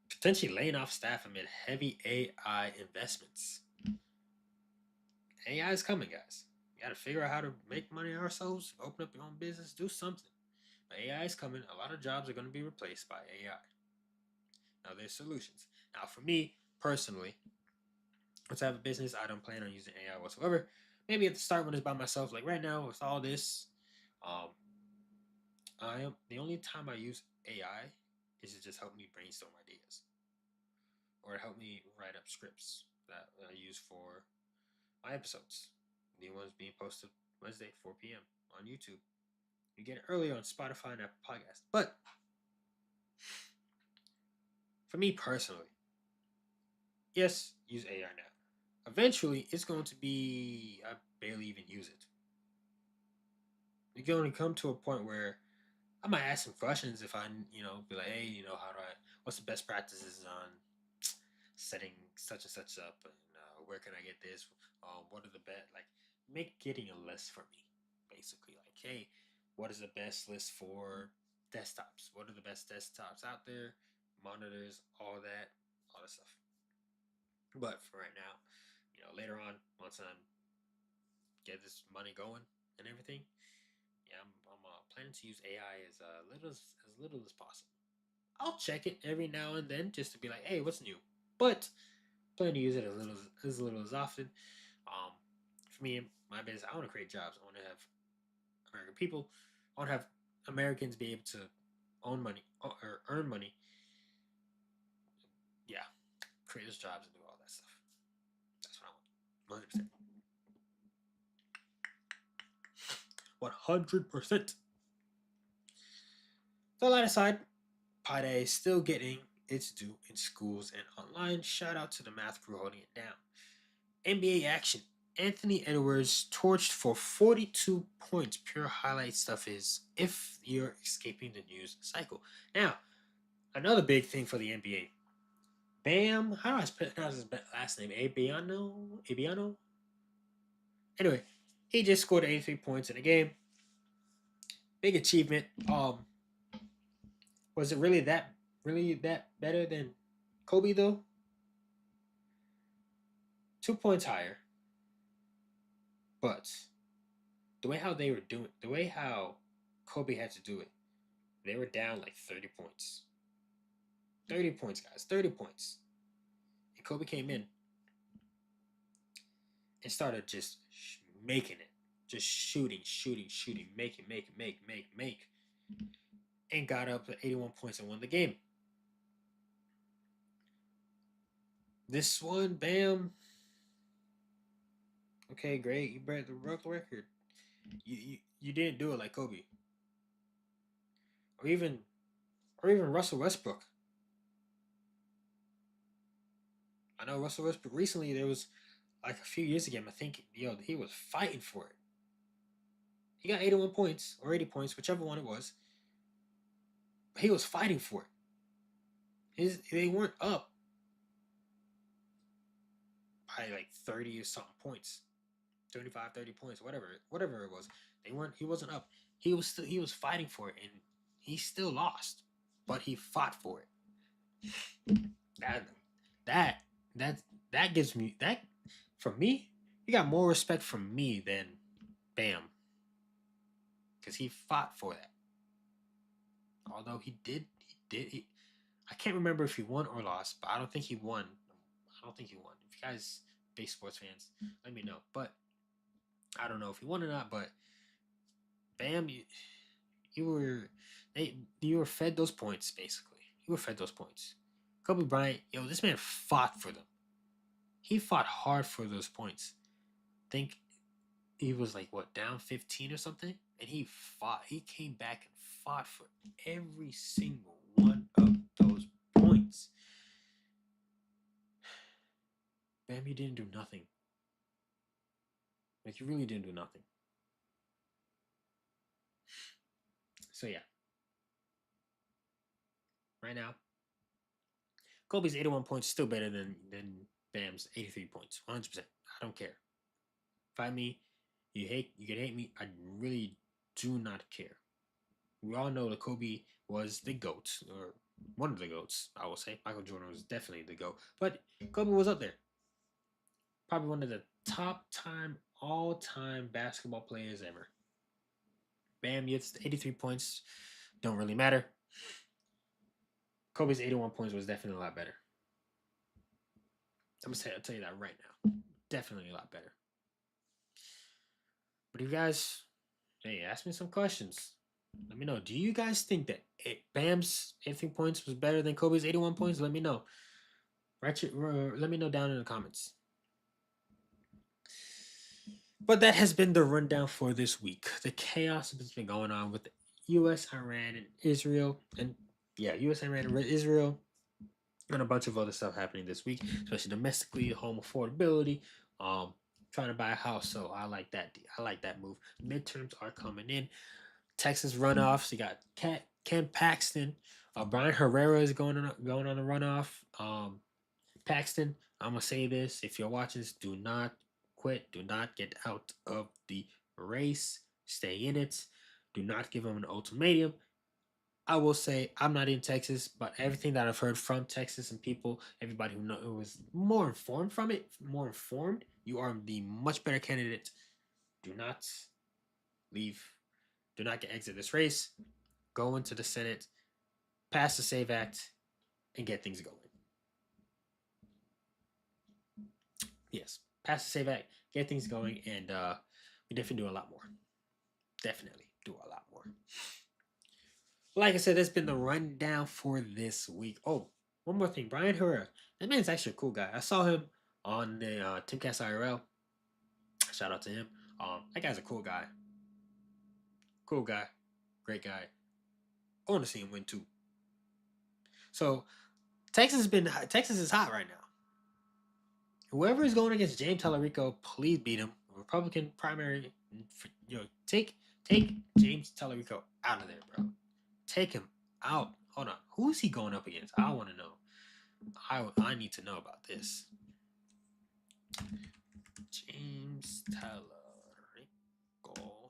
potentially laying off staff amid heavy AI investments. AI is coming, guys. You got to figure out how to make money ourselves, open up your own business, do something. But AI is coming. A lot of jobs are going to be replaced by AI. Now, there's solutions. Now, for me personally, once I have a business, I don't plan on using AI whatsoever. Maybe at the start when it's by myself, like right now with all this, um, I am the only time I use AI is to just help me brainstorm ideas or help me write up scripts that I use for my episodes. The ones being posted Wednesday, 4 p.m. on YouTube. You get it earlier on Spotify and Apple Podcasts. But for me personally, yes, use AI now. Eventually, it's going to be I barely even use it. You're going to come to a point where I might ask some questions if I, be like, hey, what's the best practices on setting such and such up, and where can I get this? What are the best? Like, make getting a list for me, basically. Like, hey, what is the best list for desktops? What are the best desktops out there? Monitors, all that stuff. But for right now, later on, once I get this money going and everything, yeah, I'm planning to use AI as little as possible. I'll check it every now and then just to be like, hey, what's new? But plan to use it as little as often. Um, for me, my business, I want to create jobs. I want to have American people. I want to have Americans be able to own money or earn money. Yeah, create those jobs and do all that stuff. That's what I want. 100%. 100%. So that aside, Pi Day is still getting its due in schools and online. Shout out to the math crew holding it down. NBA action. Anthony Edwards torched for 42 points. Pure highlight stuff is if you're escaping the news cycle. Now, another big thing for the NBA. Bam, how do I pronounce his last name? Abiano? Anyway, he just scored 83 points in a game. Big achievement. Was it really that better than Kobe though? 2 points higher. But the way how they were doing, the way how Kobe had to do it, they were down like 30 points. 30 points, guys. 30 points. And Kobe came in and started just making it. Just shooting, make. And got up to 81 points and won the game. This one, bam. Okay, great. You broke the record. You didn't do it like Kobe. Or even or even Russell Westbrook. I know Russell Westbrook recently. There was like a few years ago. I think he was fighting for it. He got 81 points or 80 points, whichever one it was. But he was fighting for it. They weren't up by like 30 or something points. 35, 30 points, whatever it was. He wasn't up. He was fighting for it and he still lost. But he fought for it. That that that that gives me that for me, he got more respect from me than Bam. Because he fought for that. Although I can't remember if he won or lost, but I don't think he won. I don't think he won. If you guys big sports fans, let me know. But I don't know if he won or not, but Bam, you were you were fed those points basically. You were fed those points. Kobe Bryant, this man fought for them. He fought hard for those points. Think he was like what down 15 or something, and he fought. He came back and fought for every single one of those points. Bam, you didn't do nothing. Like you really didn't do nothing. So yeah. Right now, Kobe's 81 points is still better than Bam's 83 points. 100%. I don't care. Find me. You can hate me. I really do not care. We all know that Kobe was the GOAT, or one of the GOATs, I will say. Michael Jordan was definitely the GOAT. But Kobe was up there. Probably one of the all time basketball players ever. Bam gets 83 points. Don't really matter. Kobe's 81 points was definitely a lot better. I'll tell you that right now. Definitely a lot better. But you guys, hey, ask me some questions. Let me know. Do you guys think that Bam's 83 points was better than Kobe's 81 points? Let me know. Let me know down in the comments. But that has been the rundown for this week. The chaos that's been going on with U.S., Iran, and Israel. And yeah, U.S., Iran, and Israel. And a bunch of other stuff happening this week, especially domestically, home affordability, trying to buy a house. So I like that. I like that move. Midterms are coming in. Texas runoffs. You got Ken Paxton. Brian Herrera is going on a runoff. Paxton, I'm gonna say this: if you're watching this, do not quit. Do not get out of the race. Stay in it. Do not give him an ultimatum. I will say I'm not in Texas, but everything that I've heard from Texas and people, everybody who was more informed from it, more informed, you are the much better candidate. Do not leave. Do not get exit this race. Go into the Senate, pass the SAVE Act, and get things going. Yes, pass the SAVE Act, get things going, and we definitely do a lot more. Definitely do a lot more. Like I said, that's been the rundown for this week. Oh, one more thing. Brian Herrera. That man's actually a cool guy. I saw him on the Timcast IRL. Shout out to him. That guy's a cool guy. Cool guy. Great guy. I want to see him win too. So Texas is hot right now. Whoever is going against James Tallarico, please beat him. Republican primary. Take James Tallarico out of there, bro. Take him out. Hold on. Who is he going up against? I want to know. I need to know about this. James Tallarico.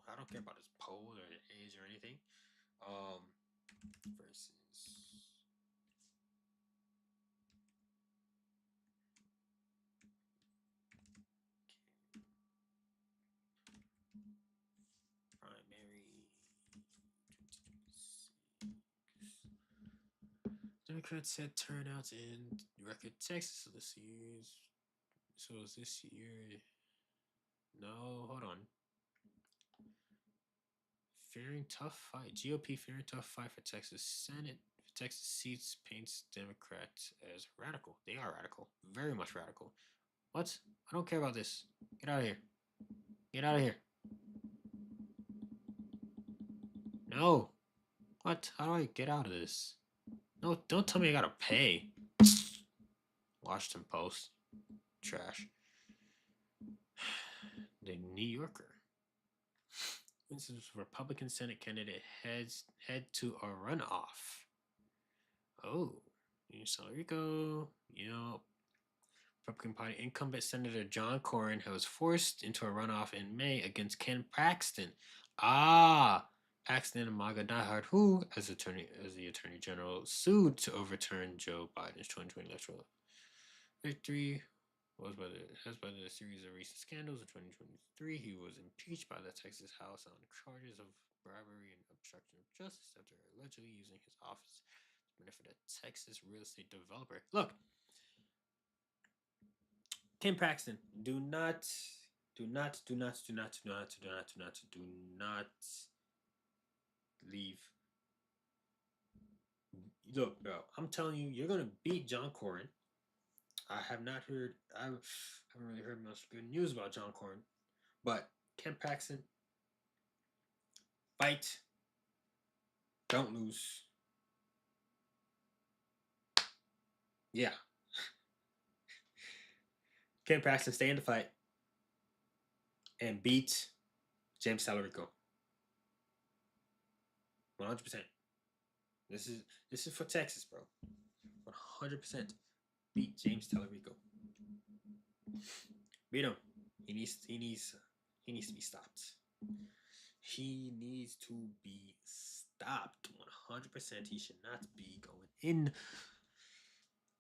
I don't care about his pose or his age or anything. Versus. Primary. Democrats said turnouts in record Texas. So this year's. So is this year? No, hold on. Fearing tough fight. GOP fearing tough fight for Texas Senate. Texas seats paints Democrats as radical. They are radical. Very much radical. What? I don't care about this. Get out of here. Get out of here. No. What? How do I get out of this? No, don't tell me I gotta pay. Washington Post. Trash. The New Yorker. Instance Republican Senate candidate head to a runoff. Oh, San Rico. Yep. Republican Party incumbent Senator John Cornyn was forced into a runoff in May against Ken Paxton. Paxton and MAGA diehard who, as the Attorney General, sued to overturn Joe Biden's 2020 electoral victory. Has by the series of recent scandals in 2023. He was impeached by the Texas House on charges of bribery and obstruction of justice after allegedly using his office to benefit a Texas real estate developer. Look, Ken Paxton, do not leave. Look, bro, I'm telling you, you're gonna beat John Cornyn. I haven't really heard much good news about John Cornyn, but Ken Paxton, fight, don't lose. Yeah, Ken Paxton, stay in the fight and beat James Talarico. 100%. This is for Texas, bro. 100%. Beat James Talarico. Beat him. He needs to be stopped. He needs to be stopped. 100%. He should not be going in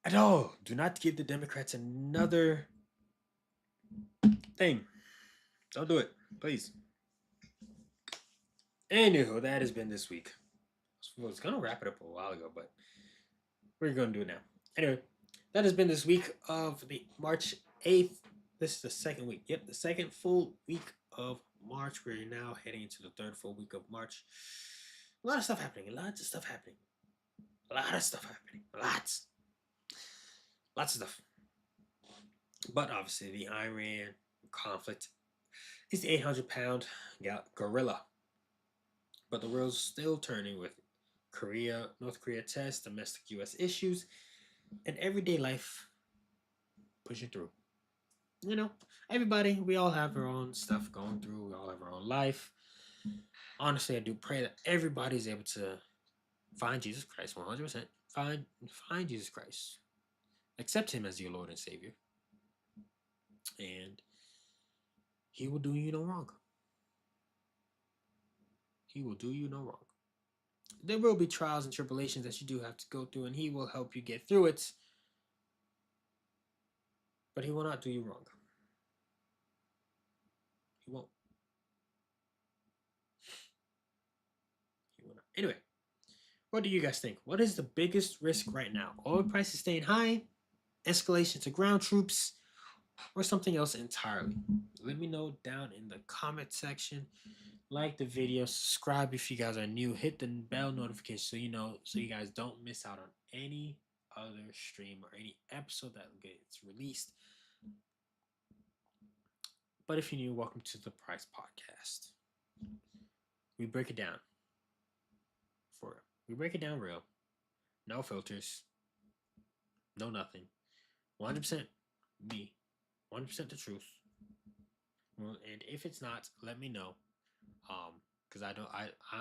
at all. Do not give the Democrats another thing. Don't do it, please. Anywho, that has been this week. I was gonna wrap it up a while ago, but we're gonna do it now. Anyway, that has been this week of the March 8th. This is the second week. Yep, the second full week of March. We're now heading into the third full week of March. A lot of stuff happening. Lots of stuff happening. Lots of stuff. But obviously, the Iran conflict is the 800-pound gorilla. But the world's still turning with North Korea tests, domestic U.S. issues, and everyday life pushing through. You know, everybody, we all have our own stuff going through. We all have our own life. Honestly, I do pray that everybody's able to find Jesus Christ 100%. Find Jesus Christ. Accept him as your Lord and Savior. And he will do you no wrong. He will do you no wrong. There will be trials and tribulations that you do have to go through, and he will help you get through it. But he will not do you wrong. He won't. He will not. Anyway, what do you guys think? What is the biggest risk right now? Oil prices staying high, escalation to ground troops, or something else entirely? Let me know down in the comment section. Like the video, subscribe if you guys are new, hit the bell notification so you guys don't miss out on any other stream or any episode that gets released. But if you're new, welcome to the Pryce Podcast. We break it down. We break it down real. No filters. No nothing. 100% me. 100% the truth. And if it's not, let me know. Because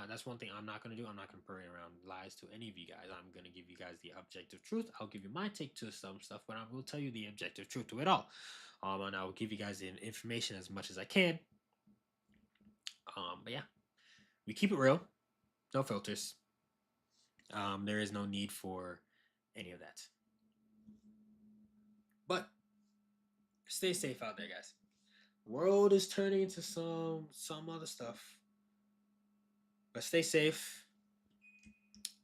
that's one thing I'm not gonna do. I'm not gonna parade around lies to any of you guys. I'm gonna give you guys the objective truth. I'll give you my take to some stuff, but I will tell you the objective truth to it all. And I will give you guys the information as much as I can. But yeah, we keep it real, no filters. There is no need for any of that. But stay safe out there, guys. World is turning into some other stuff. But stay safe,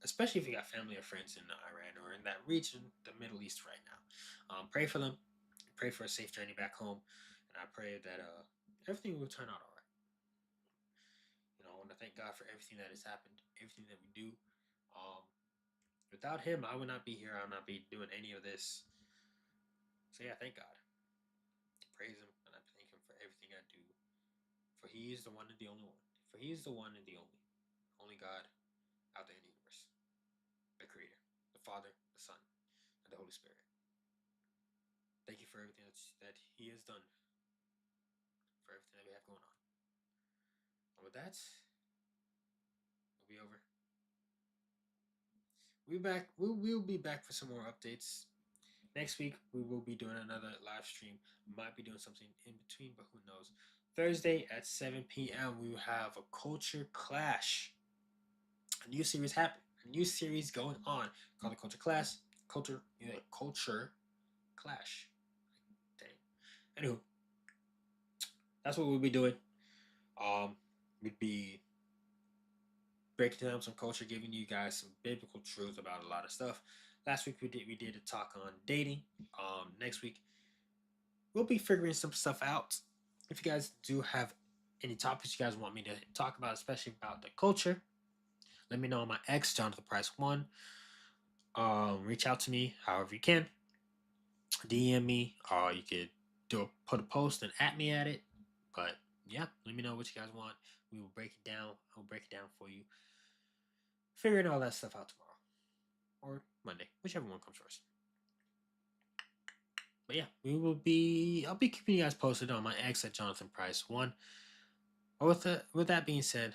especially if you got family or friends in Iran or in that region, the Middle East right now. Pray for them. Pray for a safe journey back home. And I pray that everything will turn out all right. I want to thank God for everything that has happened, everything that we do. Without him, I would not be here. I would not be doing any of this. So yeah, thank God. Praise him, and I thank him for everything I do. For he is the one and the only one. For he is the one and the only God out there in the universe. The creator, the the Father, the Son, and the Holy Spirit. Thank you for everything that He has done, for everything that we have going on. And with that, we'll be over. We'll be back. We'll be back for some more updates. Next week, we will be doing another live stream. Might be doing something in between, but who knows. Thursday at 7 p.m., we will have a culture clash. A new series happening. A new series going on called the Culture Clash. Dang. Anywho, that's what we'll be doing. We'd be breaking down some culture, giving you guys some biblical truth about a lot of stuff. Last week we did a talk on dating. Next week we'll be figuring some stuff out. If you guys do have any topics you guys want me to talk about, especially about the culture, let me know on my ex, Jonathon Pryce 1. Reach out to me however you can. DM me. You could put a post and at me at it. But yeah, let me know what you guys want. We will break it down. I'll break it down for you. Figuring all that stuff out tomorrow or Monday, whichever one comes first. But yeah, I'll be keeping you guys posted on my ex at Jonathon Pryce 1. With that being said,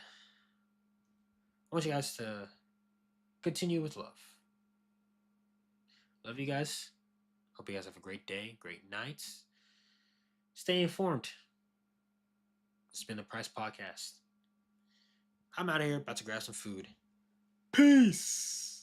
I want you guys to continue with love. Love you guys. Hope you guys have a great day, great night. Stay informed. It's been the Price Podcast. I'm out of here, about to grab some food. Peace.